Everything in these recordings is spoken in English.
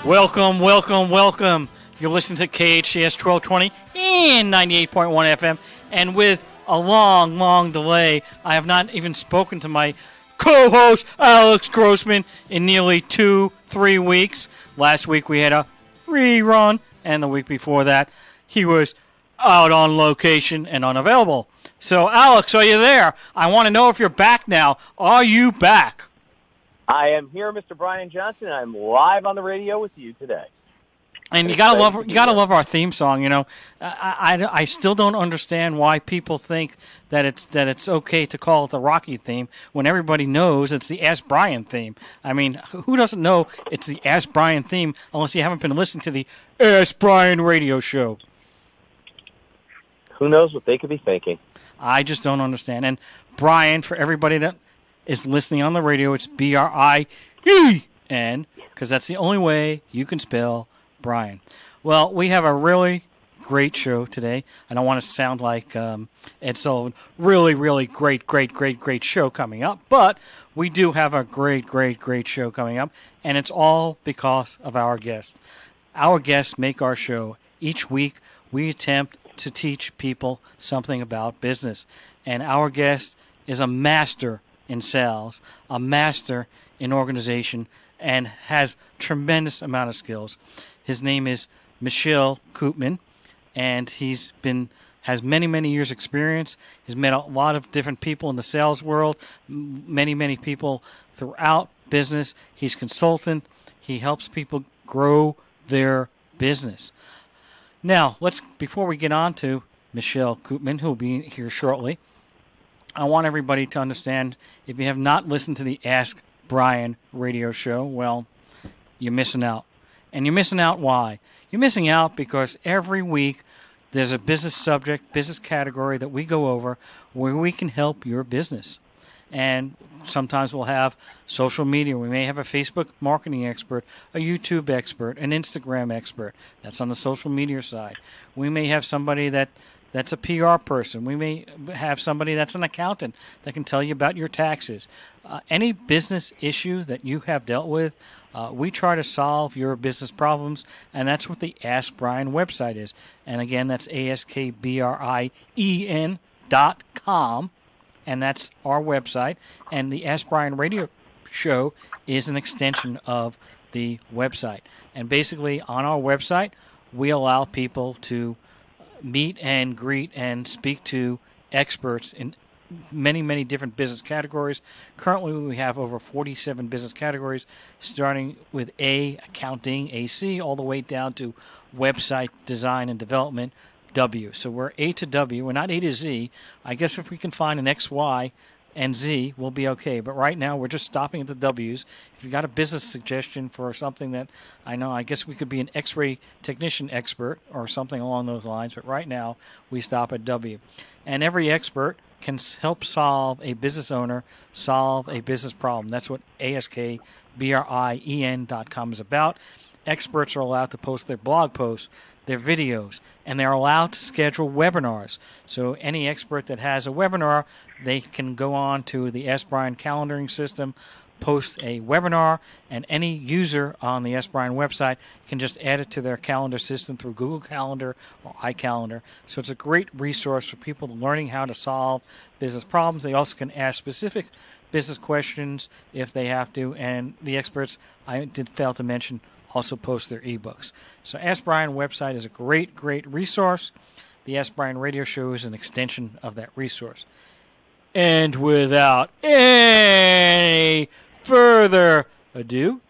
Welcome, welcome, welcome. You're listening to KHTS 1220 and 98.1 FM. And with a long, long delay, I have not even spoken to my co-host, Alex Grossman, in nearly 2-3 weeks. Last week we had a rerun, and the week before that, he was out on location and unavailable. So, Alex, are you there? I want to know if you're back now. Are you back? I am here, Mr. Brien Johnson, and I'm live on the radio with you today. And you gotta love our theme song. You know, I still don't understand why people think that it's okay to call it the Rocky theme when everybody knows it's the Ask Brien theme. I mean, who doesn't know it's the Ask Brien theme unless you haven't been listening to the Ask Brien radio show? Who knows what they could be thinking? I just don't understand. And Brien, for everybody that is listening on the radio, it's Brien, because that's the only way you can spell Brien. Well, we have a really great show today. I don't want to sound like Ed Sullivan. Really, really great show coming up. But we do have a great show coming up, and it's all because of our guests. Our guests make our show. Each week, we attempt to teach people something about business. And our guest is a master in sales, a master in organization, and has tremendous amount of skills. His name is Michel Koopman, and has many years experience. He's met a lot of different people in the sales world, many people throughout business. He's consultant. He helps people grow their business. Now, before we get on to Michel Koopman, who will be here shortly, I want everybody to understand, if you have not listened to the Ask Brien radio show, well, you're missing out. And you're missing out why? You're missing out because every week there's a business subject, business category that we go over where we can help your business. And sometimes we'll have social media. We may have a Facebook marketing expert, a YouTube expert, an Instagram expert. That's on the social media side. We may have somebody that's a PR person. We may have somebody that's an accountant that can tell you about your taxes. Any business issue that you have dealt with, we try to solve your business problems, and that's what the Ask Brien website is. And again, that's AskBrien.com, and that's our website. And the Ask Brien radio show is an extension of the website. And basically, on our website, we allow people to meet and greet and speak to experts in many different business categories. Currently, we have over 47 business categories, starting with A, accounting, AC, all the way down to website design and development, W. So we're A to W. We're not A to Z. I guess if we can find an X, Y, and Z, we'll be okay. But right now, we're just stopping at the W's. If you've got a business suggestion for something that I guess we could be an X-ray technician expert or something along those lines. But right now, we stop at W. And every expert can help a business owner solve a business problem. That's what AskBrien.com is about. Experts are allowed to post their blog posts, their videos, and they're allowed to schedule webinars. So any expert that has a webinar, they can go on to the Ask Brien calendaring system, post a webinar, and any user on the Ask Brien website can just add it to their calendar system through Google Calendar or iCalendar. So it's a great resource for people learning how to solve business problems. They also can ask specific business questions if they have to, and the experts, I did fail to mention, also post their ebooks. So Ask Brien website is a great resource. The Ask Brien radio show is an extension of that resource. And without any further ado,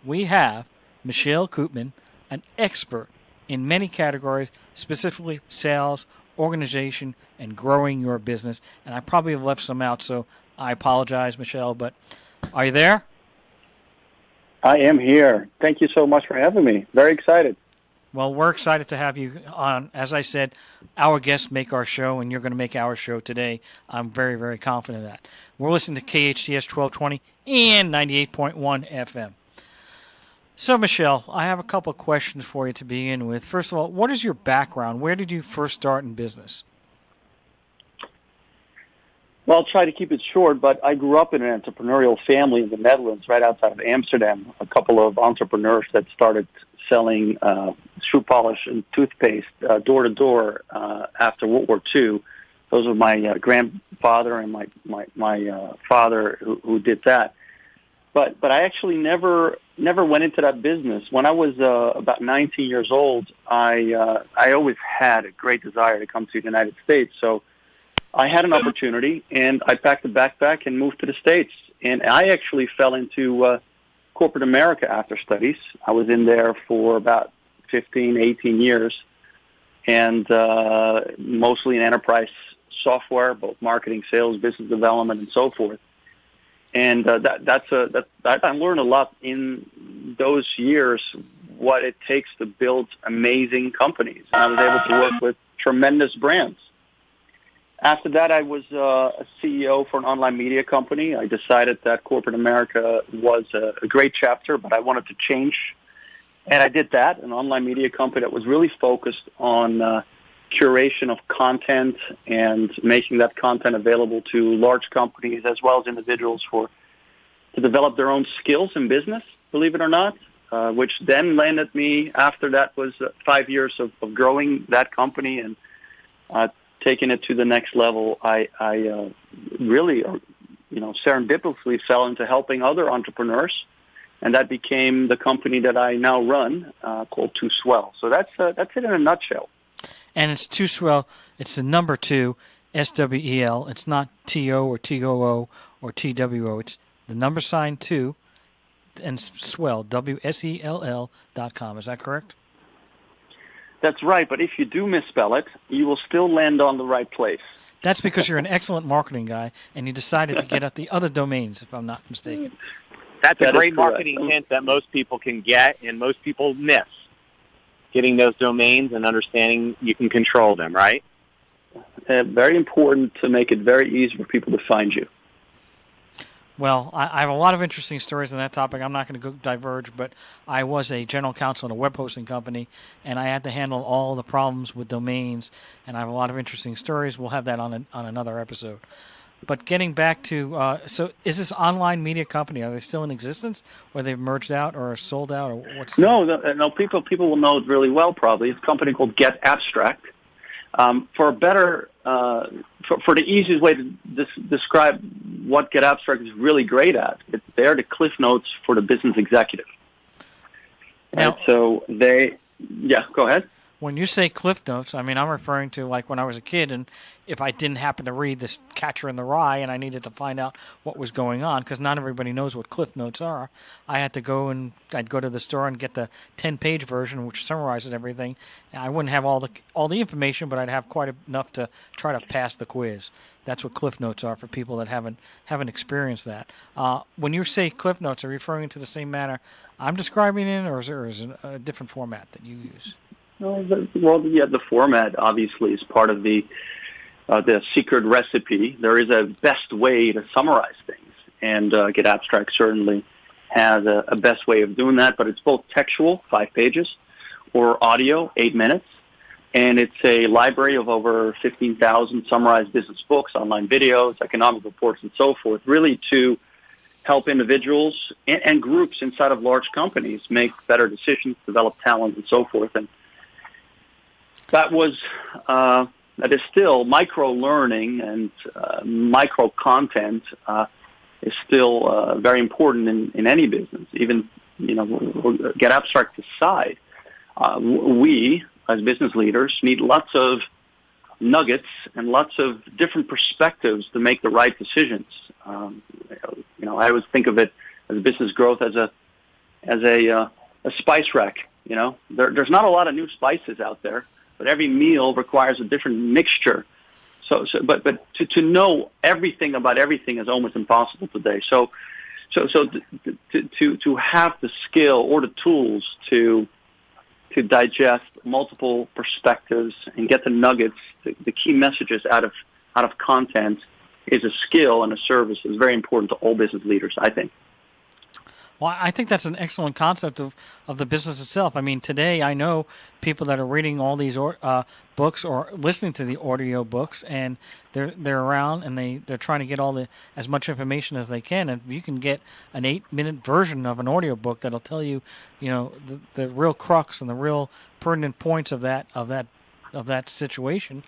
we have Michel Koopman, an expert in many categories, specifically sales, organization, and growing your business. And I probably have left some out, so I apologize, Michel, but are you there? I am here. Thank you so much for having me. Very excited. Well, we're excited to have you on. As I said, our guests make our show, and you're going to make our show today. I'm very confident of that. We're listening to KHTS 1220 and 98.1 FM. So, Michel, I have a couple of questions for you to begin with. First of all, what is your background? Where did you first start in business? Well, I'll try to keep it short, but I grew up in an entrepreneurial family in the Netherlands, right outside of Amsterdam. A couple of entrepreneurs that started selling shoe polish and toothpaste door to door after World War II. Those were my grandfather and my father who did that. But I actually never went into that business. When I was about 19 years old, I always had a great desire to come to the United States. So I had an opportunity, and I packed a backpack and moved to the States. And I actually fell into corporate America after studies. I was in there for about 15, 18 years, and mostly in enterprise software, both marketing, sales, business development, and so forth. And I learned a lot in those years what it takes to build amazing companies. And I was able to work with tremendous brands. After that, I was a CEO for an online media company. I decided that corporate America was a great chapter, but I wanted to change. And I did that, an online media company that was really focused on curation of content and making that content available to large companies as well as individuals to develop their own skills in business, believe it or not, which then landed me, after that was 5 years of growing that company and taking it to the next level. I really, serendipitously fell into helping other entrepreneurs, and that became the company that I now run, called Too Swell. So that's it in a nutshell. And it's Too Swell. It's the number 2, SWEL. It's not TO or TOO or TWO. It's the number sign 2 and Swell, WSELL.com. Is that correct? That's right, but if you do misspell it, you will still land on the right place. That's because you're an excellent marketing guy, and you decided to get at the other domains, if I'm not mistaken. That's a great marketing hint that most people can get and most people miss. Getting those domains and understanding you can control them, right? Very important to make it very easy for people to find you. Well, I have a lot of interesting stories on that topic. I'm not going to go diverge, but I was a general counsel in a web hosting company, and I had to handle all the problems with domains, and I have a lot of interesting stories. We'll have that on another episode. But getting back to, so is this online media company, are they still in existence, or they've merged out or sold out, or what's No, people will know it really well probably. It's a company called Get Abstract. For a better, for the easiest way to describe what Get Abstract is really great at, they're the cliff notes for the business executive. Now, and so go ahead. When you say cliff notes, I mean, I'm referring to like when I was a kid, and if I didn't happen to read this Catcher in the Rye and I needed to find out what was going on, because not everybody knows what cliff notes are, I had to go and I'd go to the store and get the 10-page version, which summarizes everything. And I wouldn't have all the information, but I'd have quite enough to try to pass the quiz. That's what cliff notes are for people that haven't experienced that. When you say cliff notes, are you referring to the same manner I'm describing it, or is there a different format that you use? The format obviously is part of the secret recipe. There is a best way to summarize things, and Get Abstract certainly has a best way of doing that, but it's both textual, 5 pages, or audio, 8 minutes, and it's a library of over 15,000 summarized business books, online videos, economic reports, and so forth, really to help individuals and groups inside of large companies make better decisions, develop talent, and so forth. And that is still micro learning, and micro content is still very important in any business. Even Get Abstract aside, we as business leaders need lots of nuggets and lots of different perspectives to make the right decisions. I always think of it as business growth as a spice rack. There's not a lot of new spices out there, but every meal requires a different mixture. But to know everything about everything is almost impossible today. So to have the skill or the tools to digest multiple perspectives and get the nuggets, the key messages out of content, is a skill and a service is very important to all business leaders, I think. Well, I think that's an excellent concept of the business itself. I mean, today I know people that are reading all these books or listening to the audio books, and they're around and they're trying to get as much information as they can. And you can get an 8-minute version of an audio book that'll tell you, the real crux and the real pertinent points of that situation,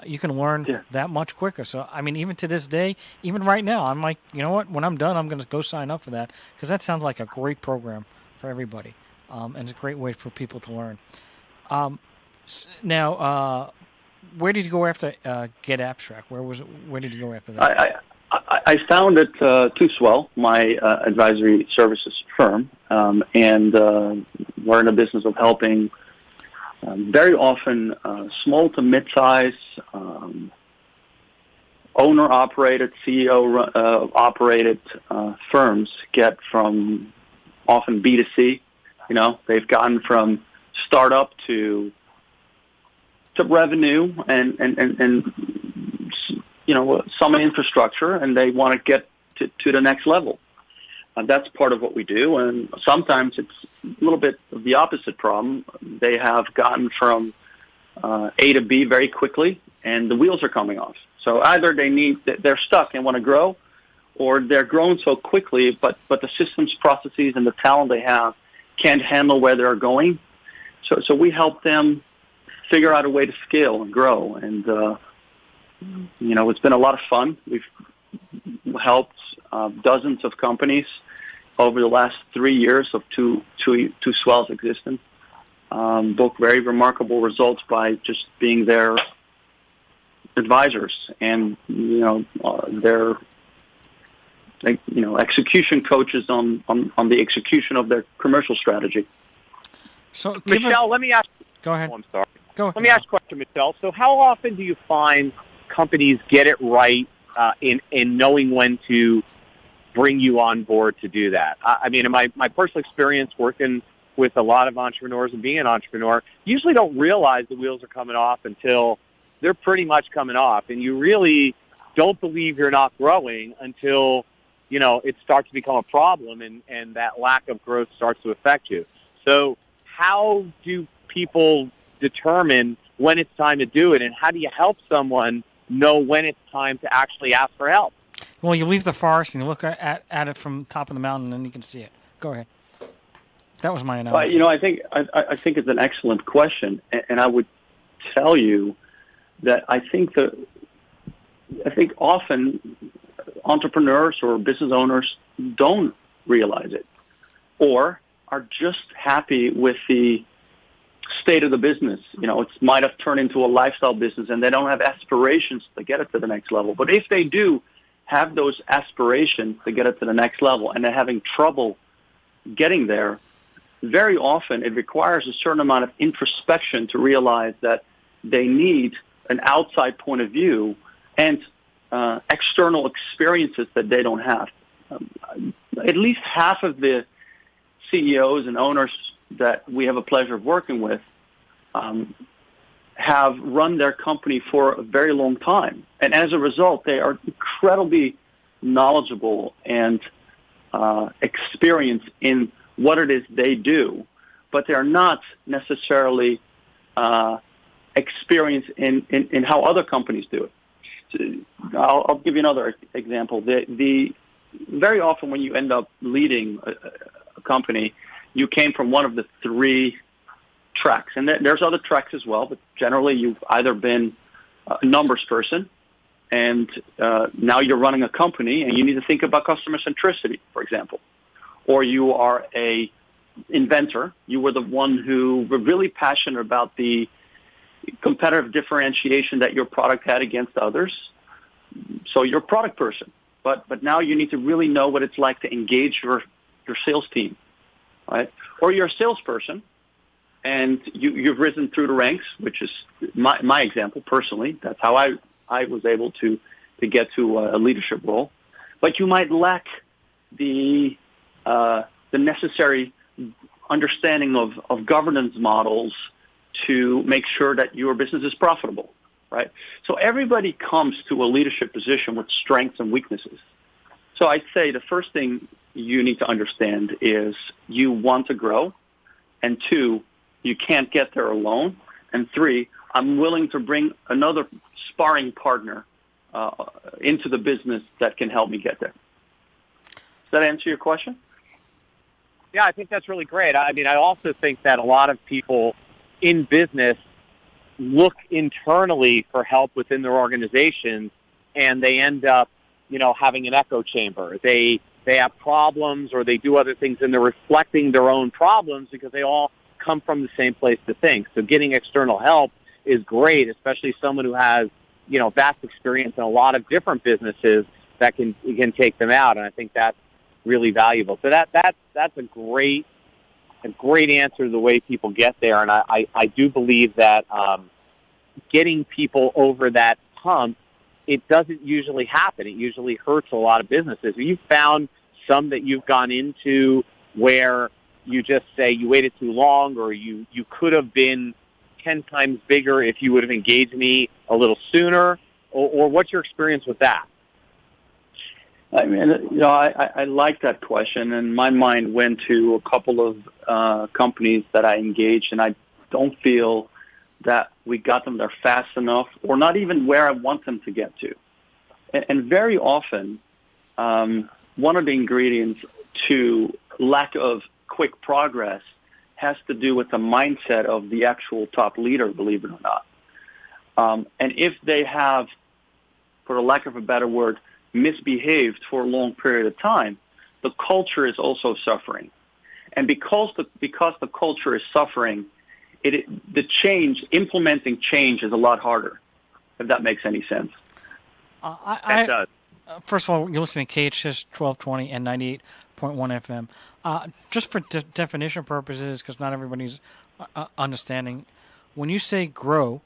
you can learn that much quicker. So, I mean, even to this day, even right now, I'm like, you know what? When I'm done, I'm going to go sign up for that because that sounds like a great program for everybody, and it's a great way for people to learn. Now, where did you go after Get Abstract? Where did you go after that? I found it too swell, my advisory services firm, and we're in the business of helping very often small to mid-size, owner-operated, CEO-operated firms get from often B2C. They've gotten from startup to revenue and some infrastructure, and they want to get to the next level. That's part of what we do, and sometimes it's a little bit of the opposite problem. They have gotten from A to B very quickly, and the wheels are coming off. So either they're stuck and want to grow, or they're growing so quickly, but the systems, processes, and the talent they have can't handle where they're going. So we help them figure out a way to scale and grow, and it's been a lot of fun. We've helped dozens of companies over the last 3 years of two swells existence. Book very remarkable results by just being their advisors and their execution coaches on the execution of their commercial strategy. So, Michel, let me ask. Go ahead. Oh, I'm sorry. Go ahead. Let me ask a question, Michel. So, how often do you find companies get it right in knowing when to bring you on board to do that? I mean, in my personal experience working with a lot of entrepreneurs and being an entrepreneur, you usually don't realize the wheels are coming off until they're pretty much coming off, and you really don't believe you're not growing until it starts to become a problem, and that lack of growth starts to affect you. So how do people determine when it's time to do it, and how do you help someone know when it's time to actually ask for help? Well, you leave the forest and you look at it from the top of the mountain, and you can see it. Go ahead. That was my analogy. I think it's an excellent question, and I would tell you that I think often entrepreneurs or business owners don't realize it, or are just happy with the state of the business. It might have turned into a lifestyle business, and they don't have aspirations to get it to the next level. But if they do have those aspirations to get it to the next level, and they're having trouble getting there, very often it requires a certain amount of introspection to realize that they need an outside point of view and external experiences that they don't have. At least half of the CEOs and owners that we have a pleasure of working with have run their company for a very long time. And as a result, they are incredibly knowledgeable and experienced in what it is they do, but they're not necessarily experienced in how other companies do it. So I'll give you another example. Very often when you end up leading a company, you came from one of the three tracks. And there's other tracks as well, but generally you've either been a numbers person, and now you're running a company and you need to think about customer centricity, for example. Or you are a inventor. You were the one who were really passionate about the competitive differentiation that your product had against others. So you're a product person. But now you need to really know what it's like to engage your sales team, right? Or you're a salesperson, and you've risen through the ranks, which is my example personally. That's how I was able to get to a leadership role. But you might lack the necessary understanding of governance models to make sure that your business is profitable, right? So everybody comes to a leadership position with strengths and weaknesses. So I'd say the first thing you need to understand is you want to grow, and 2, you can't get there alone, and 3, I'm willing to bring another sparring partner into the business that can help me get there. Does that answer your question? Yeah, I think that's really great. I mean, I also think that a lot of people in business look internally for help within their organizations, and they end up, having an echo chamber. They have problems, or they do other things, and they're reflecting their own problems because they all come from the same place to think. So getting external help is great, especially someone who has, vast experience in a lot of different businesses that can take them out. And I think that's really valuable. So that's a great answer to the way people get there. And I do believe that getting people over that hump, it doesn't usually happen. It usually hurts a lot of businesses. You've found some that you've gone into where you just say you waited too long, or you could have been 10 times bigger if you would have engaged me a little sooner, or what's your experience with that? I mean, I like that question, and my mind went to a couple of companies that I engaged, and I don't feel that we got them there fast enough, or not even where I want them to get to. And very often, one of the ingredients to lack of quick progress has to do with the mindset of the actual top leader, believe it or not. And if they have, for the lack of a better word, misbehaved for a long period of time, the culture is also suffering. And because the culture is suffering, implementing change is a lot harder, if that makes any sense. That does. First of all, you're listening to KHTS 1220 and 98.1 FM. Just for definition purposes, because not everybody's understanding, when you say grow,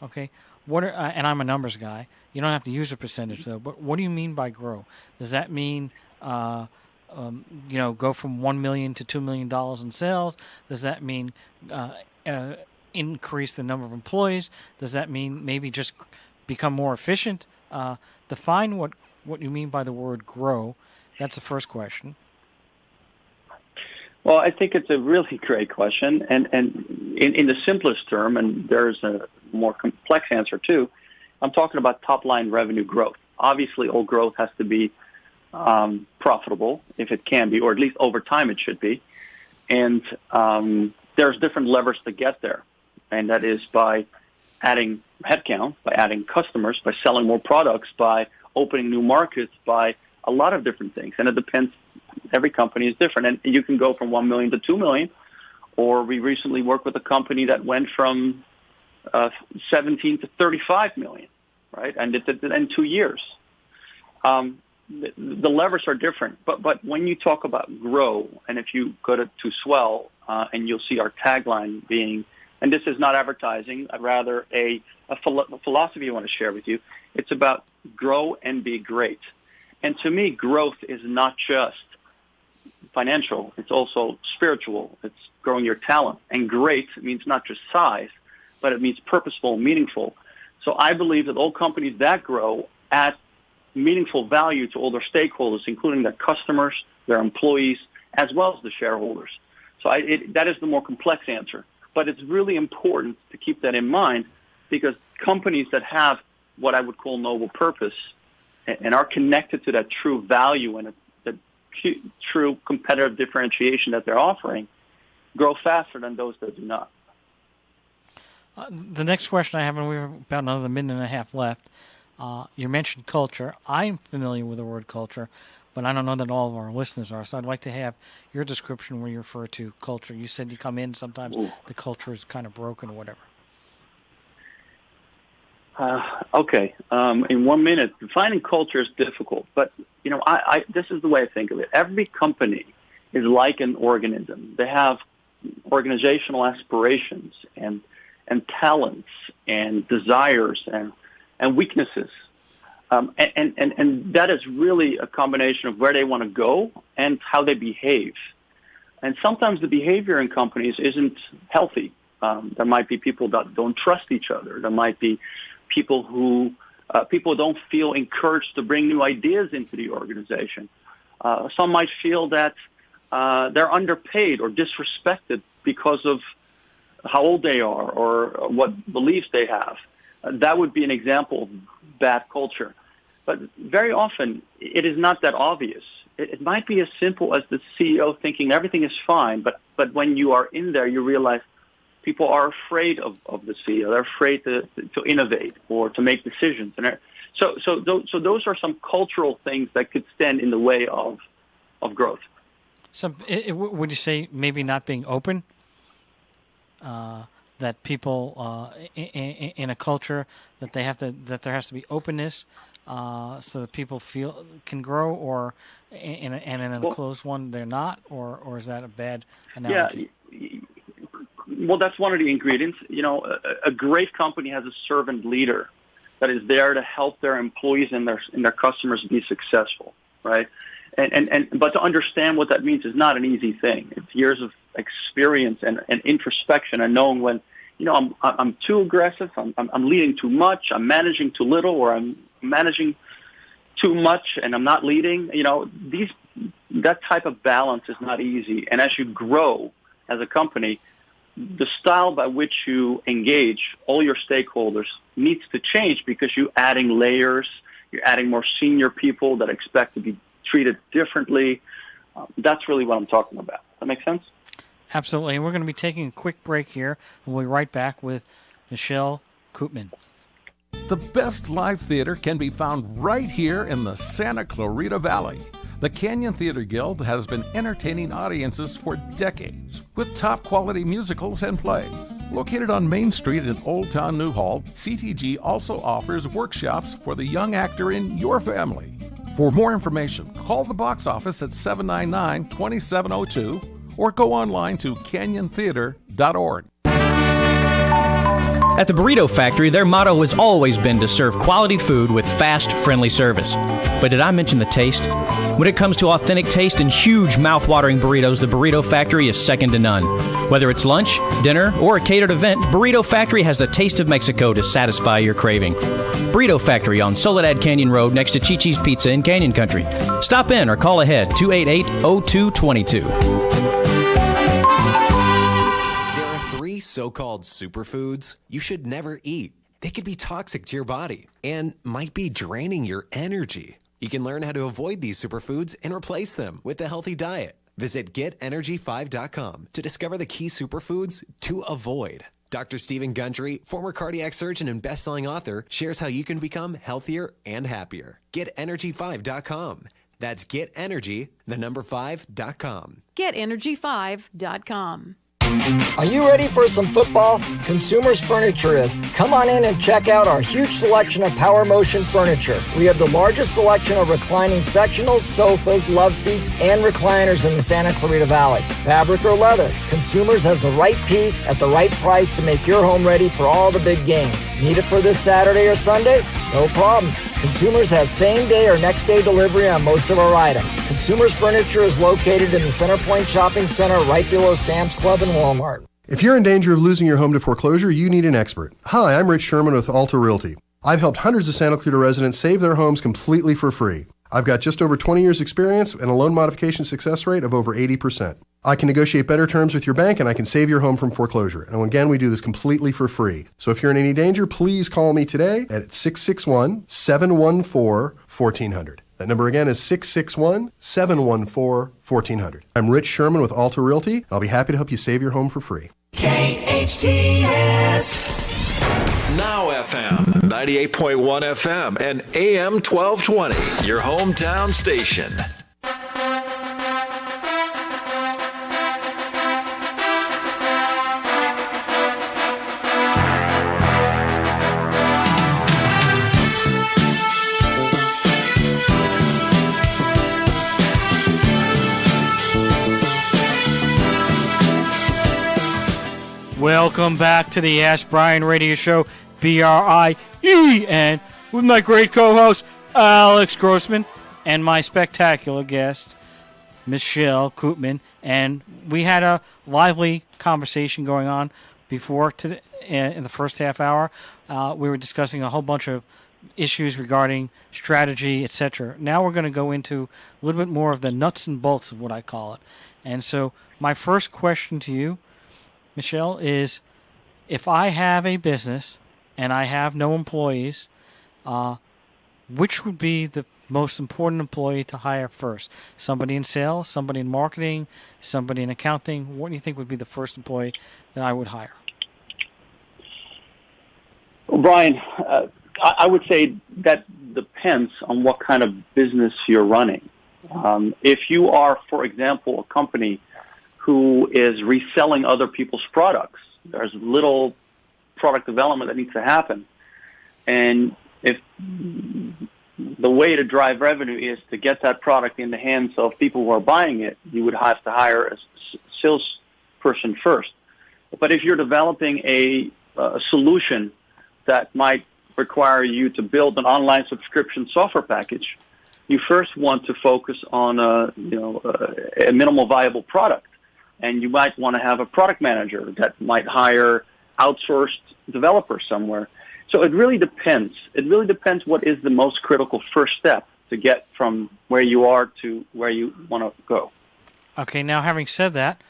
okay, and I'm a numbers guy, you don't have to use a percentage though, but what do you mean by grow? Does that mean go from $1 million to $2 million in sales? Does that mean increase the number of employees? Does that mean maybe just become more efficient? Define what you mean by the word grow. That's the first question. Well, I think it's a really great question, and in the simplest term, and there's a more complex answer too, I'm talking about top-line revenue growth. Obviously, all growth has to be profitable, if it can be, or at least over time it should be. And there's different levers to get there, and that is by adding headcount, by adding customers, by selling more products, by opening new markets, by a lot of different things. And it depends. Every company is different, and you can go from 1 million to 2 million, or we recently worked with a company that went from 17 to 35 million, right? And it did it in 2 years. The levers are different, but when you talk about grow, and if you go to Swell, and you'll see our tagline being, and this is not advertising, rather a philosophy I want to share with you. It's about grow and be great. And to me, growth is not just financial. It's also spiritual. It's growing your talent. And great means not just size, but it means purposeful, meaningful. So I believe that all companies that grow add meaningful value to all their stakeholders, including their customers, their employees, as well as the shareholders. So that is the more complex answer. But it's really important to keep that in mind, because companies that have what I would call noble purpose and are connected to that true value and the true competitive differentiation that they're offering grow faster than those that do not. The next question I have, and we have about another minute and a half left. You mentioned culture. I'm familiar with the word culture, but I don't know that all of our listeners are. So I'd like to have your description where you refer to culture. You said you come in, sometimes the culture is kind of broken or whatever. Okay. In 1 minute, defining culture is difficult, but this is the way I think of it. Every company is like an organism. They have organizational aspirations and talents and desires and weaknesses, and that is really a combination of where they want to go and how they behave. And sometimes the behavior in companies isn't healthy. There might be people that don't trust each other. There might be people who People don't feel encouraged to bring new ideas into the organization. Some might feel that they're underpaid or disrespected because of how old they are or what beliefs they have. That would be an example of bad culture. But very often, it is not that obvious. It might be as simple as the CEO thinking everything is fine, but when you are in there, you realize people are afraid of the CEO. They're afraid to innovate or to make decisions. And so those are some cultural things that could stand in the way of growth. So would you say maybe not being open? That people in a culture that there has to be openness, so that people can grow, or in a closed one they're not, or is that a bad analogy? Yeah, well, that's one of the ingredients. A great company has a servant leader that is there to help their employees and their customers be successful, right? But to understand what that means is not an easy thing. It's years of experience and introspection and knowing when, I'm too aggressive, I'm leading too much, I'm managing too little, or I'm managing too much and I'm not leading. That type of balance is not easy. And as you grow as a company, the style by which you engage all your stakeholders needs to change because you're adding layers, you're adding more senior people that expect to be treated differently. That's really what I'm talking about. That make sense? Absolutely. And we're going to be taking a quick break here. We'll be right back with Michel Koopman. The best live theater can be found right here in the Santa Clarita Valley. The Canyon Theater Guild has been entertaining audiences for decades with top quality musicals and plays. Located on Main Street in Old Town Newhall, CTG also offers workshops for the young actor in your family. For more information, call the box office at 799-2702 or go online to canyontheater.org. At the Burrito Factory, their motto has always been to serve quality food with fast, friendly service. But did I mention the taste? When it comes to authentic taste and huge mouth-watering burritos, the Burrito Factory is second to none. Whether it's lunch, dinner, or a catered event, Burrito Factory has the taste of Mexico to satisfy your craving. Burrito Factory on Soledad Canyon Road next to Chi-Chi's Pizza in Canyon Country. Stop in or call ahead 288-0222. So-called superfoods you should never eat. They could be toxic to your body and might be draining your energy. You can learn how to avoid these superfoods and replace them with a healthy diet. Visit GetEnergy5.com to discover the key superfoods to avoid. Dr. Stephen Gundry, former cardiac surgeon and best-selling author, shares how you can become healthier and happier. GetEnergy5.com. That's GetEnergy5.com. GetEnergy5.com. Are you ready for some football? Consumers Furniture is. Come on in and check out our huge selection of Power Motion furniture. We have the largest selection of reclining sectionals, sofas, love seats, and recliners in the Santa Clarita Valley. Fabric or leather, Consumers has the right piece at the right price to make your home ready for all the big games. Need it for this Saturday or Sunday? No problem. Consumers has same-day or next-day delivery on most of our items. Consumers Furniture is located in the Center Point Shopping Center right below Sam's Club and Walmart. If you're in danger of losing your home to foreclosure, you need an expert. Hi, I'm Rich Sherman with Alta Realty. I've helped hundreds of Santa Clarita residents save their homes completely for free. I've got just over 20 years experience and a loan modification success rate of over 80%. I can negotiate better terms with your bank and I can save your home from foreclosure. And again, we do this completely for free. So if you're in any danger, please call me today at 661-714-1400. That number again is 661-714-1400. I'm Rich Sherman with Alta Realty, and I'll be happy to help you save your home for free. KHTS. Now FM, 98.1 FM, and AM 1220, your hometown station. Welcome back to the Ask Brien Radio Show, BRIEN, with my great co-host, Alex Grossman, and my spectacular guest, Michel Koopman. And we had a lively conversation going on before today, in the first half hour. We were discussing a whole bunch of issues regarding strategy, etc. Now we're going to go into a little bit more of the nuts and bolts of what I call it. And so my first question to you, Michel, is if I have a business and I have no employees, which would be the most important employee to hire first? Somebody in sales, somebody in marketing, somebody in accounting? What do you think would be the first employee that I would hire? Well, Brian, I would say that depends on what kind of business you're running. If you are, for example, a company who is reselling other people's products, there's little product development that needs to happen. And if the way to drive revenue is to get that product in the hands of people who are buying it, you would have to hire a salesperson first. But if you're developing a solution that might require you to build an online subscription software package, you first want to focus on a minimal viable product. And you might want to have a product manager that might hire outsourced developers somewhere. So it really depends. It really depends what is the most critical first step to get from where you are to where you want to go. Okay, now having said that,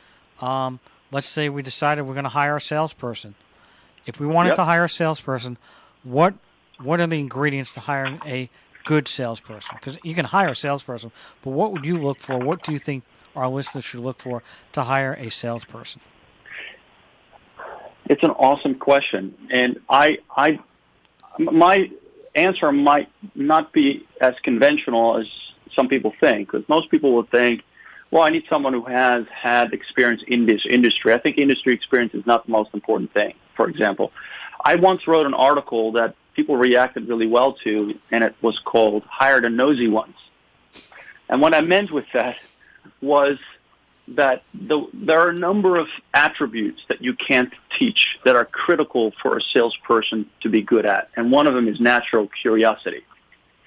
let's say we decided we're going to hire a salesperson. If we wanted to hire a salesperson, what are the ingredients to hiring a good salesperson? Because you can hire a salesperson, but what would you look for? What do you think our listeners should look for to hire a salesperson? It's an awesome question, and my answer might not be as conventional as some people think, because most people will think, well, I need someone who has had experience in this industry. I think industry experience is not the most important thing. For example, I once wrote an article that people reacted really well to, and it was called Hire the Nosy Ones. And what I meant with that was that there are a number of attributes that you can't teach that are critical for a salesperson to be good at. And one of them is natural curiosity.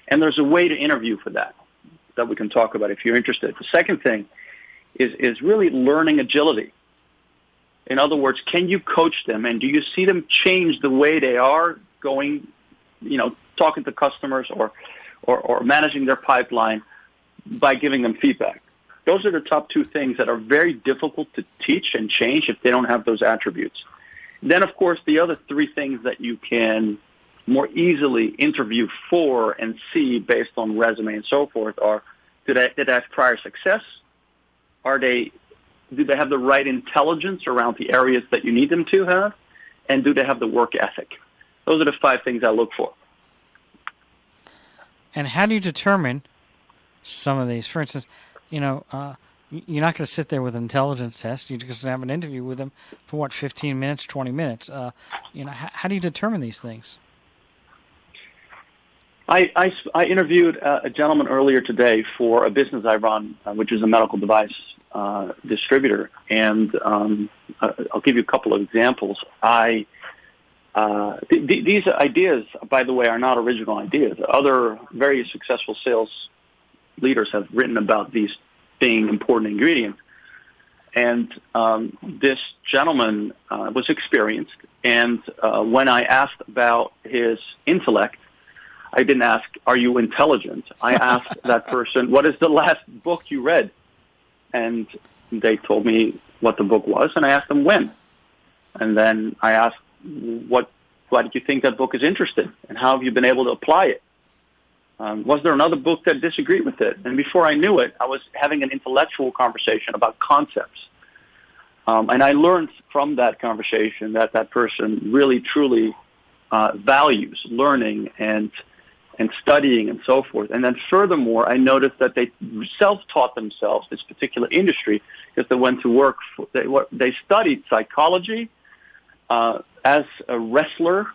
And there's a way to interview for that we can talk about if you're interested. The second thing is really learning agility. In other words, can you coach them, and do you see them change the way they are going, talking to customers or managing their pipeline by giving them feedback? Those are the top two things that are very difficult to teach and change if they don't have those attributes. Then, of course, the other three things that you can more easily interview for and see based on resume and so forth are, did they have prior success? Do they have the right intelligence around the areas that you need them to have? And do they have the work ethic? Those are the five things I look for. And how do you determine some of these? For instance, you're not going to sit there with an intelligence test. You're just going to have an interview with them for, 15 minutes, 20 minutes. How do you determine these things? I interviewed a gentleman earlier today for a business I run, which is a medical device distributor. And I'll give you a couple of examples. These ideas, by the way, are not original ideas. Other very successful sales leaders have written about these being important ingredients. And this gentleman was experienced. And when I asked about his intellect, I didn't ask, are you intelligent? I asked that person, what is the last book you read? And they told me what the book was, and I asked them when. And then I asked, why did you think that book is interesting, and how have you been able to apply it? Was there another book that disagreed with it? And before I knew it, I was having an intellectual conversation about concepts. And I learned from that conversation that person really, truly values learning and studying and so forth. And then furthermore, I noticed that they self-taught themselves this particular industry because they went to work. They studied psychology as a wrestler,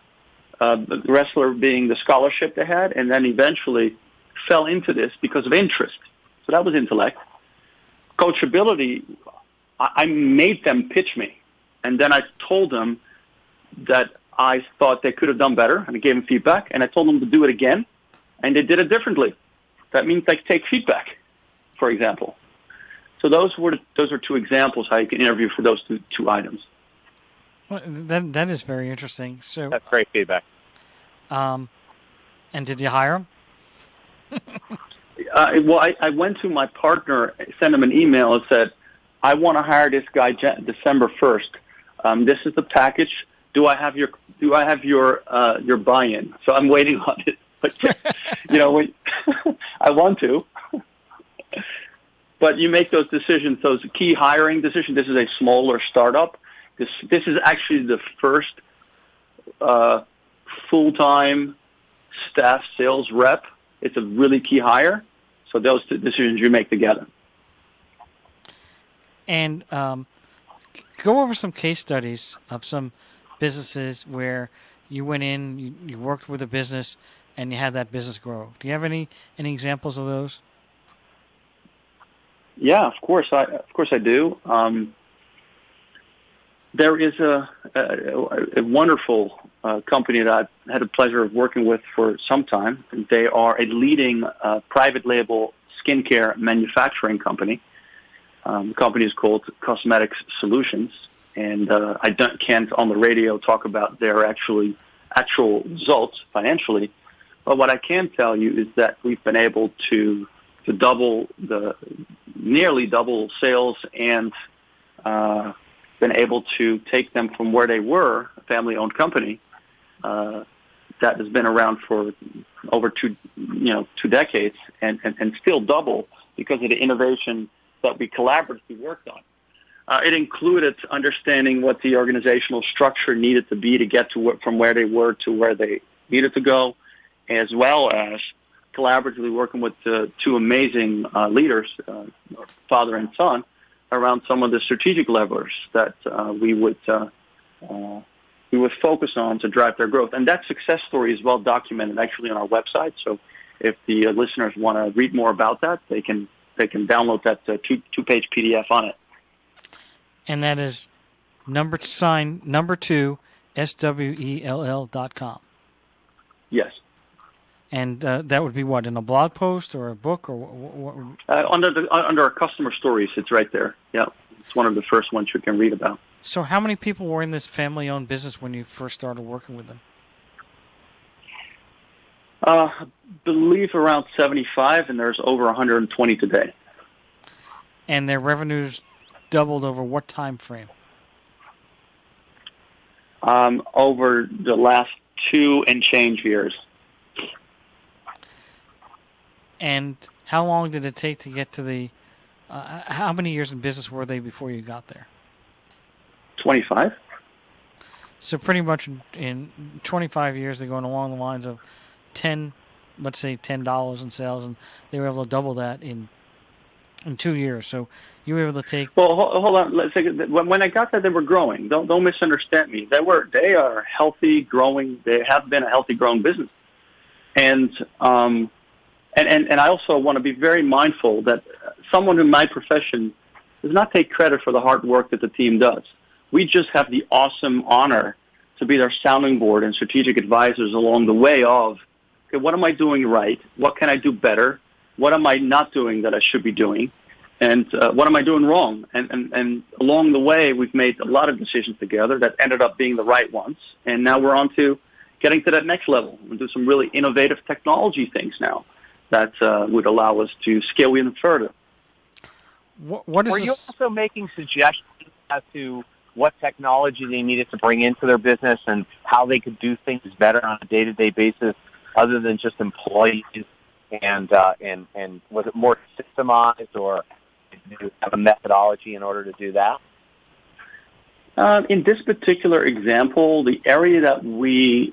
the wrestler being the scholarship they had, and then eventually fell into this because of interest. So that was intellect. Coachability, I made them pitch me. And then I told them that I thought they could have done better, and I gave them feedback, and I told them to do it again, and they did it differently. That means they take feedback, for example. So those are two examples how you can interview for those two items. Well, that is very interesting. So that's great feedback. And did you hire him? Well, I went to my partner, sent him an email and said, I want to hire this guy December 1st. This is the package. Do I have your buy-in? So I'm waiting on it. But I want to. But you make those decisions, those key hiring decisions. This is a smaller startup. This is actually the first full-time staff sales rep. It's a really key hire. So those decisions you make together. And go over some case studies of some businesses where you went in, you worked with a business, and you had that business grow. Do you have any examples of those? Yeah, of course I do. There is a wonderful company that I've had the pleasure of working with for some time. They are a leading private label skincare manufacturing company. The company is called Cosmetics Solutions, and I can't on the radio talk about their actual results financially. But what I can tell you is that we've been able to nearly double sales and been able to take them from where they were, a family-owned company that has been around for over two decades, and still double because of the innovation that we collaboratively worked on. It included understanding what the organizational structure needed to be to get from where they were to where they needed to go, as well as collaboratively working with the two amazing leaders, father and son, around some of the strategic levers that we would focus on to drive their growth. And that success story is well documented actually on our website. So if the listeners want to read more about that, they can download that two-page PDF on it. And that is number 2 SWELL.com. Yes. And that would be what, in a blog post or a book or what? Under our customer stories, it's right there. Yeah, it's one of the first ones you can read about. So how many people were in this family-owned business when you first started working with them? I believe around 75, and there's over 120 today. And their revenues doubled over what time frame? Over the last 2 and change years. And how long did it take to get to the... how many years in business were they before you got there? 25. So pretty much in 25 years, they're going along the lines of $10 in sales, and they were able to double that in 2 years. So you were able to take... Well, hold on. Let's say when I got there, they were growing. Don't misunderstand me. They are healthy, growing. They have been a healthy, growing business. And I also want to be very mindful that someone in my profession does not take credit for the hard work that the team does. We just have the awesome honor to be their sounding board and strategic advisors along the way of, okay, what am I doing right? What can I do better? What am I not doing that I should be doing? And what am I doing wrong? And along the way, we've made a lot of decisions together that ended up being the right ones. And now we're on to getting to that next level and do some really innovative technology things now that would allow us to scale even further. What is Were you also making suggestions as to what technology they needed to bring into their business and how they could do things better on a day-to-day basis other than just employees? And was it more systemized, or did you have a methodology in order to do that? In this particular example, the area that we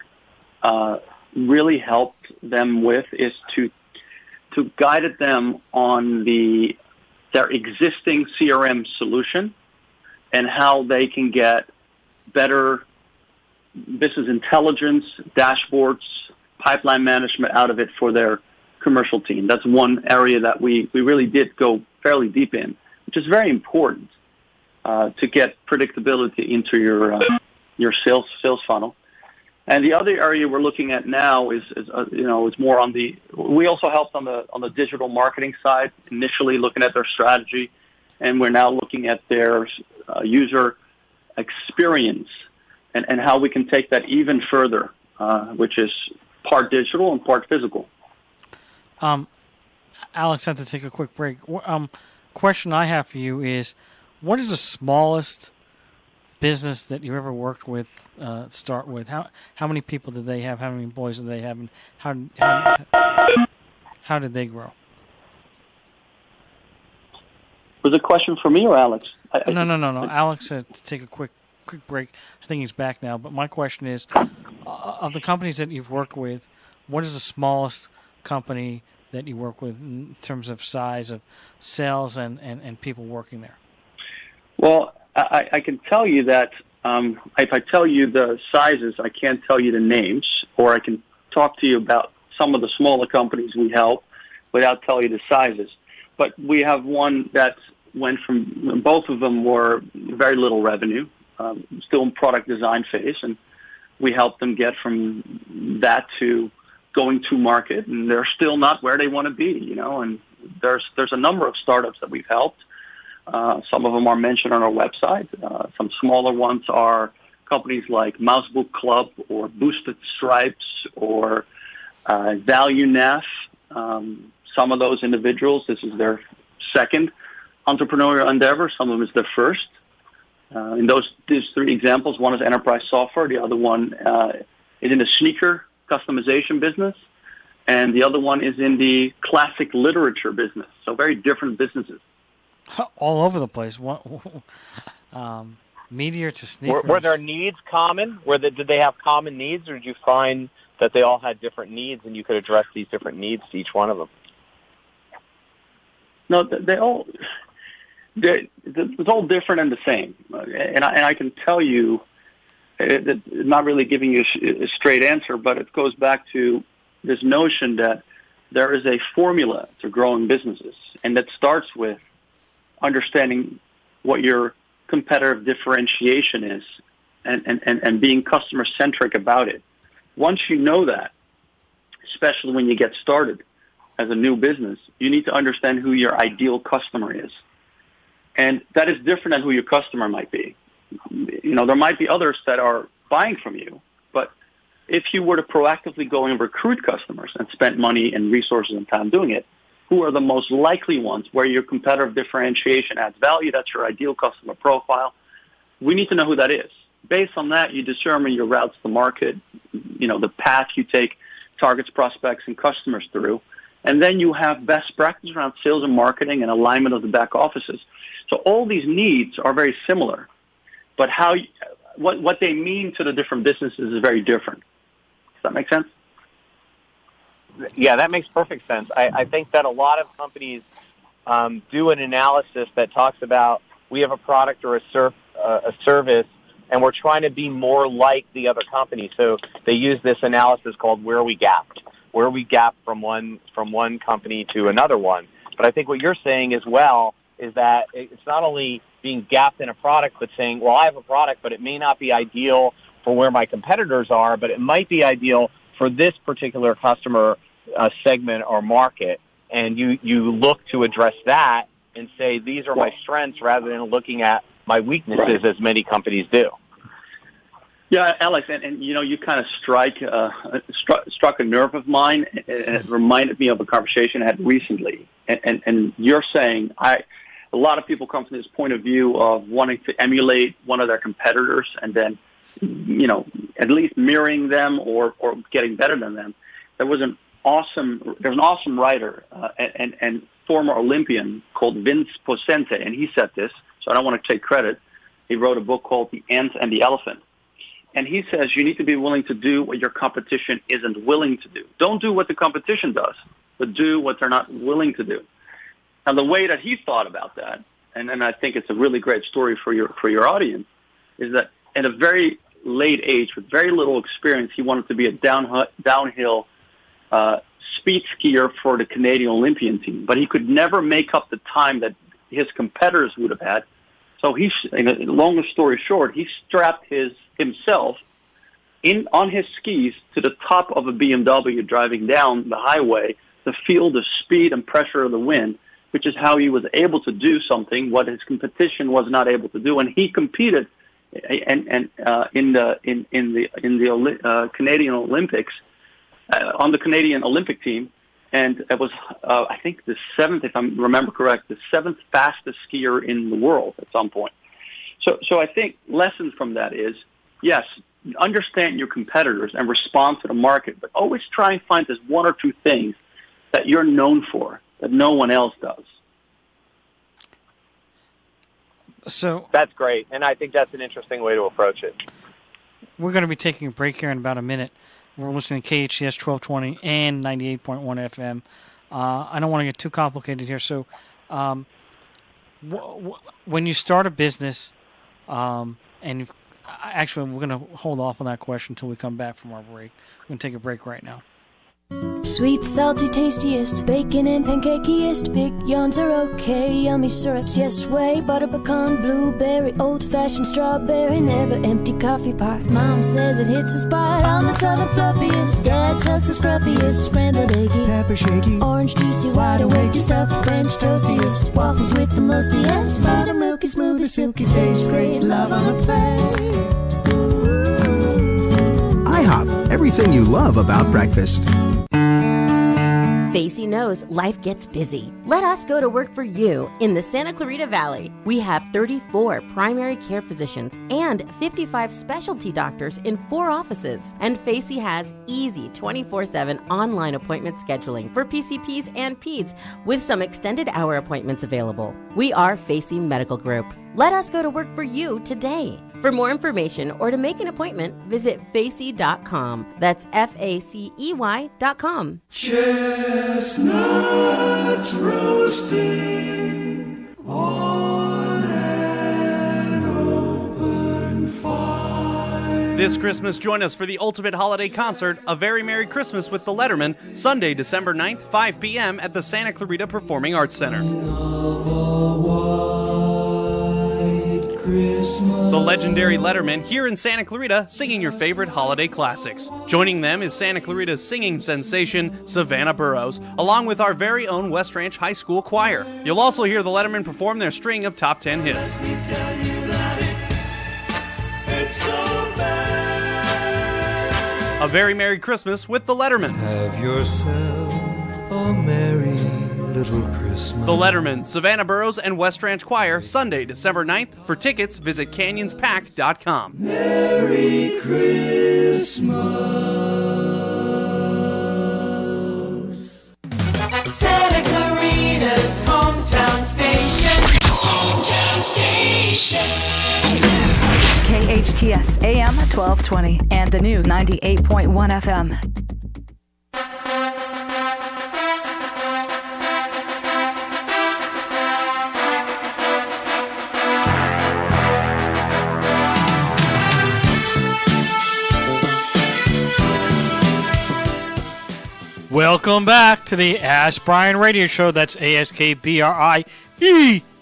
really helped them with is to guide them on their existing CRM solution and how they can get better business intelligence, dashboards, pipeline management out of it for their commercial team. That's one area that we really did go fairly deep in, which is very important to get predictability into your sales funnel. And the other area we're looking at now is more on the. We also helped on the digital marketing side, initially looking at their strategy, and we're now looking at their user experience and how we can take that even further, which is part digital and part physical. Alex, I have to take a quick break. Question I have for you is, what is the smallest business that you ever worked with start with? How many people did they have? How many employees did they have? And how did they grow? Was it a question for me or Alex? No. Alex had to take a quick break. I think he's back now. But my question is, of the companies that you've worked with, what is the smallest company that you work with in terms of size of sales and people working there? Well, I can tell you that if I tell you the sizes, I can't tell you the names, or I can talk to you about some of the smaller companies we help without telling you the sizes. But we have one that went from, both of them were very little revenue, still in product design phase, and we helped them get from that to going to market, and they're still not where they want to be, and there's a number of startups that we've helped. Some of them are mentioned on our website. Some smaller ones are companies like Mouse Book Club or Boosted Stripes or Value Nav. Some of those individuals, this is their second entrepreneurial endeavor. Some of them is their first. In these three examples, one is enterprise software. The other one is in the sneaker customization business. And the other one is in the classic literature business. So very different businesses. All over the place. Meteor to sneakers. Were their needs common? Did they have common needs, or did you find that they all had different needs and you could address these different needs to each one of them? No, it's all different and the same. And I can tell you, not really giving you a straight answer, but it goes back to this notion that there is a formula to growing businesses, and that starts with understanding what your competitive differentiation is and being customer-centric about it. Once you know that, especially when you get started as a new business, you need to understand who your ideal customer is. And that is different than who your customer might be. There might be others that are buying from you, but if you were to proactively go and recruit customers and spend money and resources and time doing it, who are the most likely ones where your competitive differentiation adds value? That's your ideal customer profile. We need to know who that is. Based on that, you determine your routes to market, the path you take targets, prospects, and customers through. And then you have best practice around sales and marketing and alignment of the back offices. So all these needs are very similar, but what they mean to the different businesses is very different. Does that make sense? Yeah, that makes perfect sense. I think that a lot of companies do an analysis that talks about, we have a product or a service, and we're trying to be more like the other company. So they use this analysis called where we gapped from one company to another one. But I think what you're saying as well is that it's not only being gapped in a product, but saying, well, I have a product, but it may not be ideal for where my competitors are, but it might be ideal for this particular customer segment or market. And you look to address that and say, these are my strengths, rather than looking at my weaknesses, as many companies do. Yeah, Alex, and you kind of struck a nerve of mine, and it reminded me of a conversation I had recently. And you're saying, a lot of people come from this point of view of wanting to emulate one of their competitors, and then, at least mirroring them or getting better than them. There's an awesome writer and former Olympian called Vince Poscente, and he said this, so I don't want to take credit. He wrote a book called The Ant and the Elephant. And he says you need to be willing to do what your competition isn't willing to do. Don't do what the competition does, but do what they're not willing to do. Now, the way that he thought about that, and I think it's a really great story for your audience, is that at a very late age, with very little experience, he wanted to be a downhill speed skier for the Canadian Olympian team. But he could never make up the time that his competitors would have had. So long story short, he strapped himself on his skis to the top of a BMW driving down the highway to feel the speed and pressure of the wind, which is how he was able to do something what his competition was not able to do. And he competed in the Canadian Olympics on the Canadian Olympic team, and it was, I think, the seventh, if I remember correct, the seventh fastest skier in the world at some point. So I think lessons from that is, yes, understand your competitors and respond to the market, but always try and find this one or two things that you're known for that no one else does. So that's great, and I think that's an interesting way to approach it. We're going to be taking a break here in about a minute. We're listening to KHTS 1220 and 98.1 FM. I don't want to get too complicated here. So when you start a business, and actually we're going to hold off on that question until we come back from our break. We're going to take a break right now. Sweet, salty, tastiest, bacon and pancakiest. Big yawns are okay, yummy syrups, yes way. Butter pecan, blueberry, old-fashioned strawberry. Never empty coffee pot, Mom says it hits the spot. Almonds are the fluffiest, Dad tucks the scruffiest. Scrambled eggy, pepper shaky, orange juicy, wide awake, stuffed French toastiest. Waffles with the mustiest, buttermilky, smoothie, silky, tastes great. Love on a plate. IHOP, everything you love about breakfast. Facey knows life gets busy. Let us go to work for you in the Santa Clarita Valley. We have 34 primary care physicians and 55 specialty doctors in 4 offices. And Facey has easy 24/7 online appointment scheduling for PCPs and PEDS with some extended hour appointments available. We are Facey Medical Group. Let us go to work for you today. For more information or to make an appointment, visit facey.com. That's FACEY.com. Chestnuts roasting on an open fire. This Christmas, join us for the ultimate holiday concert, A Very Merry Christmas with the Letterman, Sunday, December 9th, 5 p.m. at the Santa Clarita Performing Arts Center. The legendary Letterman here in Santa Clarita singing your favorite holiday classics. Joining them is Santa Clarita's singing sensation, Savannah Burrows, along with our very own West Ranch High School choir. You'll also hear the Letterman perform their string of top 10 hits. A Very Merry Christmas with the Letterman. Have yourself a merry little Christmas. The Letterman, Savannah Burrows, and West Ranch Choir, Sunday, December 9th. For tickets, visit canyonspack.com. Merry Christmas. Santa Clarita's hometown station. Hometown station. KHTS AM 1220 and the new 98.1 FM. Welcome back to the Ask Brien Radio Show. That's ASKBRIE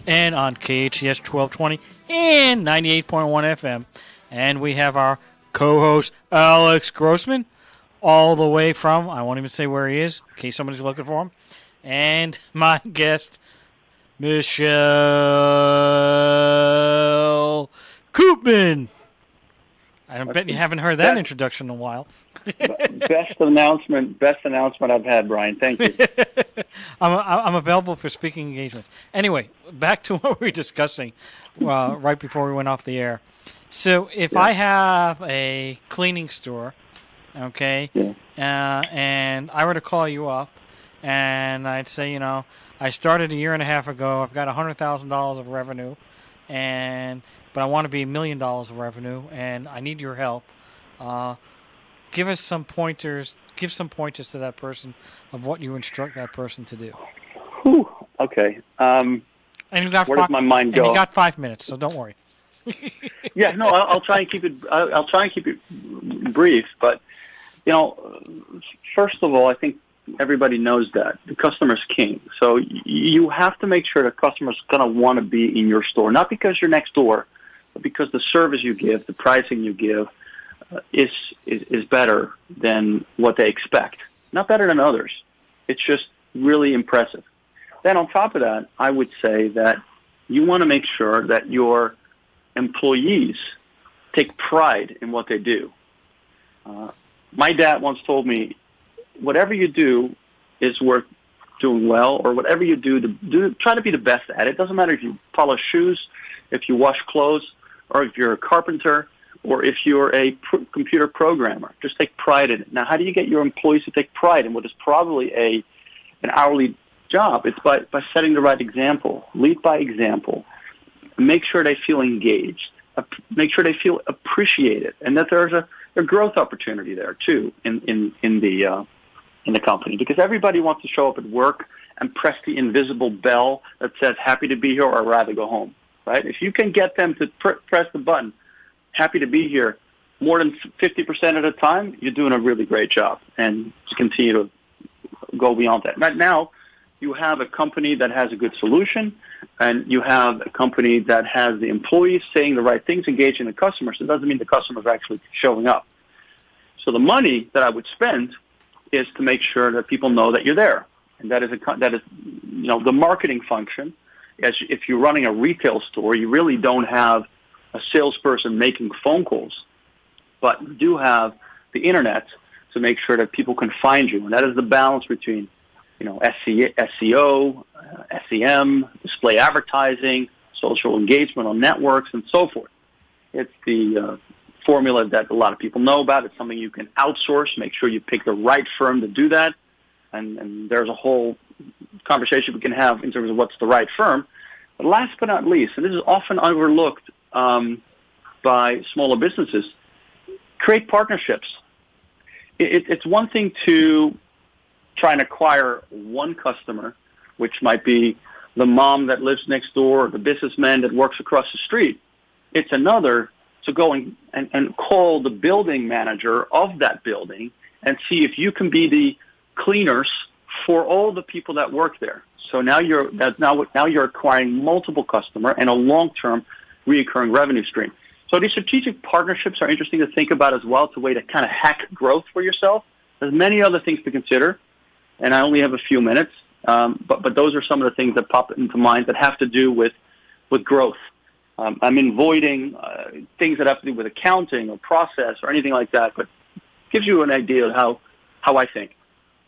and on KHTS 1220 and 98.1 FM. And we have our co-host Alex Grossman all the way from, I won't even say where he is in case somebody's looking for him, and my guest Michel Koopman. I bet you haven't heard that introduction in a while. Best announcement I've had, Brian. Thank you. I'm available for speaking engagements. Anyway, back to what we were discussing right before we went off the air. So if I have a cleaning store, okay, and I were to call you up, and I'd say, I started a year and a half ago. I've got $100,000 of revenue, but I want to be $1 million of revenue, and I need your help. Give us some pointers. Give some pointers to that person of what you instruct that person to do. Whew, okay. And you got where does my mind go? And you got 5 minutes, so don't worry. Yeah, no, I'll try and keep it. I'll try and keep it brief. But first of all, I think everybody knows that the customer's king. So you have to make sure the customer's going to want to be in your store, not because you're next door, but because the service you give, the pricing you give, is better than what they expect. Not better than others. It's just really impressive. Then on top of that, I would say that you want to make sure that your employees take pride in what they do. My dad once told me, whatever you do is worth doing well, or whatever you do, try to be the best at it. It doesn't matter if you polish shoes, if you wash clothes, or if you're a carpenter, or if you're a computer programmer. Just take pride in it. Now, how do you get your employees to take pride in what is probably an hourly job? It's by setting the right example. Lead by example. Make sure they feel engaged. Make sure they feel appreciated, and that there's a growth opportunity there too in the company, because everybody wants to show up at work and press the invisible bell that says happy to be here or I'd rather go home, right? If you can get them to press the button, happy to be here, more than 50% of the time, you're doing a really great job, and just continue to go beyond that. Right now, you have a company that has a good solution, and you have a company that has the employees saying the right things, engaging the customers. It doesn't mean the customers are actually showing up. So the money that I would spend is to make sure that people know that you're there, and that is the marketing function. As if you're running a retail store, you really don't have a salesperson making phone calls, but you do have the internet to make sure that people can find you, and that is the balance between SEO, SEM, display advertising, social engagement on networks, and so forth. It's the formula that a lot of people know about. It's something you can outsource. Make sure you pick the right firm to do that. And there's a whole conversation we can have in terms of what's the right firm. But last but not least, and this is often overlooked by smaller businesses, create partnerships. It's one thing to try and acquire one customer, which might be the mom that lives next door or the businessman that works across the street. It's another to go and call the building manager of that building and see if you can be the cleaners for all the people that work there. So now you're acquiring multiple customers and a long-term recurring revenue stream. So these strategic partnerships are interesting to think about as well. It's a way to kind of hack growth for yourself. There's many other things to consider, and I only have a few minutes, but those are some of the things that pop into mind that have to do with growth. I'm avoiding things that have to do with accounting or process or anything like that, but gives you an idea of how I think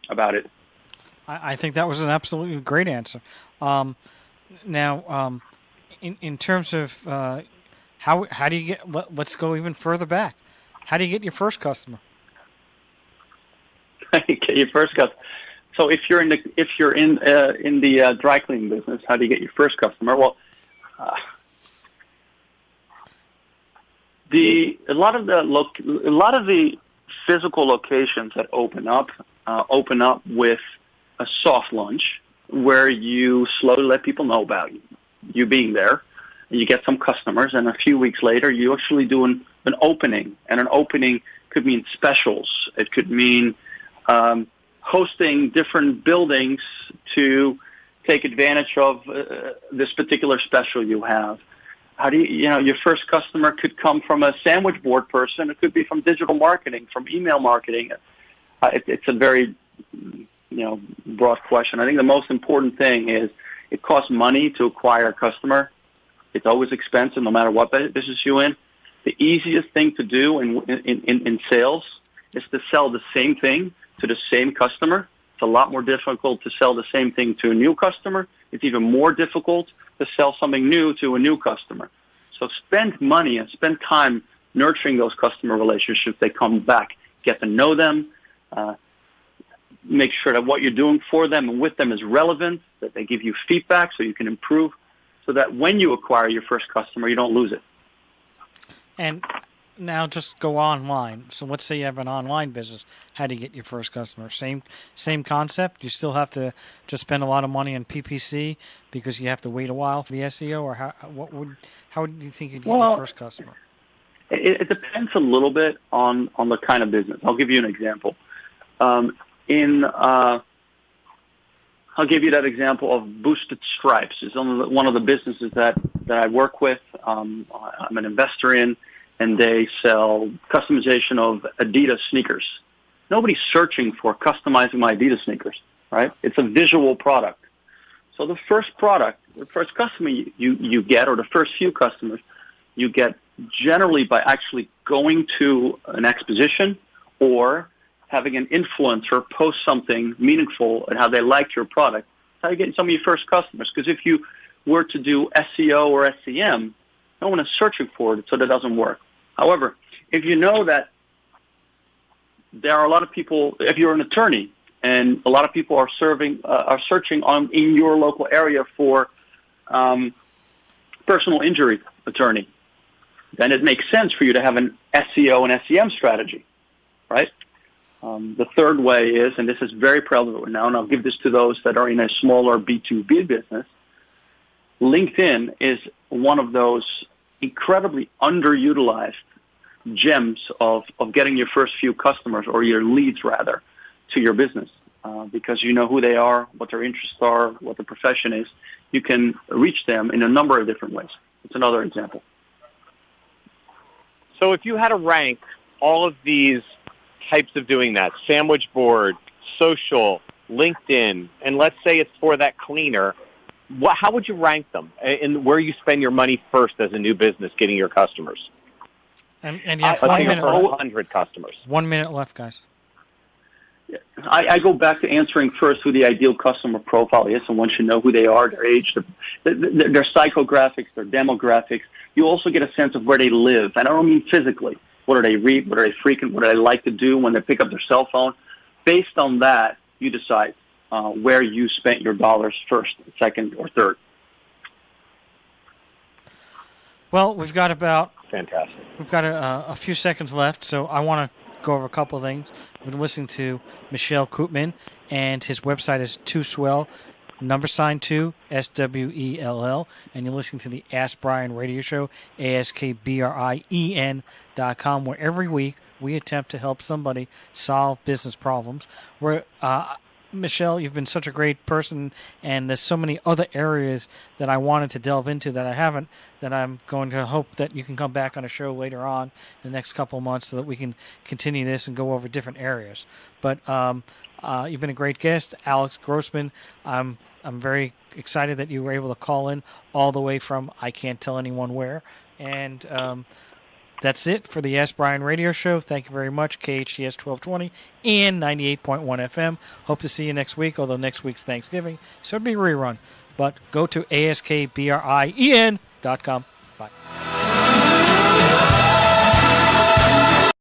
about it. I think that was an absolutely great answer. Now, in terms of how do you get? Let's go even further back. How do you get your first customer? Get your first customer. So if you're in the dry cleaning business, how do you get your first customer? Well, a lot of the physical locations that open up with a soft launch where you slowly let people know about you being there, and you get some customers, and a few weeks later you actually do an opening, and an opening could mean specials. It could mean hosting different buildings to take advantage of this particular special you have. How do your first customer could come from a sandwich board person. It could be from digital marketing, from email marketing. It's a very, broad question. I think the most important thing is it costs money to acquire a customer. It's always expensive no matter what business you're in. The easiest thing to do in sales is to sell the same thing to the same customer. It's a lot more difficult to sell the same thing to a new customer. It's even more difficult to sell something new to a new customer. So spend money and spend time nurturing those customer relationships. They come back, get to know them, make sure that what you're doing for them and with them is relevant, that they give you feedback so you can improve, so that when you acquire your first customer, you don't lose it. And now just go online. So let's say you have an online business. How do you get your first customer? Same concept? You still have to just spend a lot of money on PPC because you have to wait a while for the SEO? Or how do you think you'd get your first customer? It depends a little bit on the kind of business. I'll give you an example. I'll give you that example of Boosted Stripes. It's one of the businesses that I work with. I'm an investor in, and they sell customization of Adidas sneakers. Nobody's searching for customizing my Adidas sneakers, right? It's a visual product. So the first product, the first customer you get, or the first few customers you get, generally by actually going to an exposition or having an influencer post something meaningful and how they liked your product, that's how you get some of your first customers. Because if you were to do SEO or SEM, no one is searching for it, so that doesn't work. However, if you know that there are a lot of people, if you're an attorney and a lot of people are searching in your local area for personal injury attorney, then it makes sense for you to have an SEO and SEM strategy, right? The third way is, and this is very prevalent now, and I'll give this to those that are in a smaller B2B business, LinkedIn is one of those incredibly underutilized gems of getting your first few customers, or your leads rather, to your business. Because you know who they are, what their interests are, what the profession is. You can reach them in a number of different ways. It's another example. So if you had to rank all of these types of doing that, sandwich board, social, LinkedIn, and let's say it's for that cleaner, how would you rank them and where you spend your money first as a new business getting your customers? And you have 1 minute left. 100 customers. 1 minute left, guys. I go back to answering first who the ideal customer profile is, and once you know who they are, their age, their psychographics, their demographics, you also get a sense of where they live. And I don't mean physically. What do they read? What are they frequent? What do they like to do when they pick up their cell phone? Based on that, you decide where you spent your dollars first, second, or third. Well, we've got Fantastic. We've got a few seconds left, so I want to go over a couple of things. I've been listening to Michel Koopman, and his website is 2swell, #2, SWELL, and you're listening to the Ask Brien radio show, AskBrien.com, where every week we attempt to help somebody solve business problems. Michel, you've been such a great person, and there's so many other areas that I wanted to delve into that I haven't, that I'm going to hope that you can come back on a show later on in the next couple of months so that we can continue this and go over different areas. But you've been a great guest, Alex Grossman. I'm very excited that you were able to call in all the way from I can't tell anyone where. And that's it for the Ask Brien radio show. Thank you very much, KHTS 1220 and 98.1 FM. Hope to see you next week, although next week's Thanksgiving, so it'll be a rerun. But go to AskBrien.com.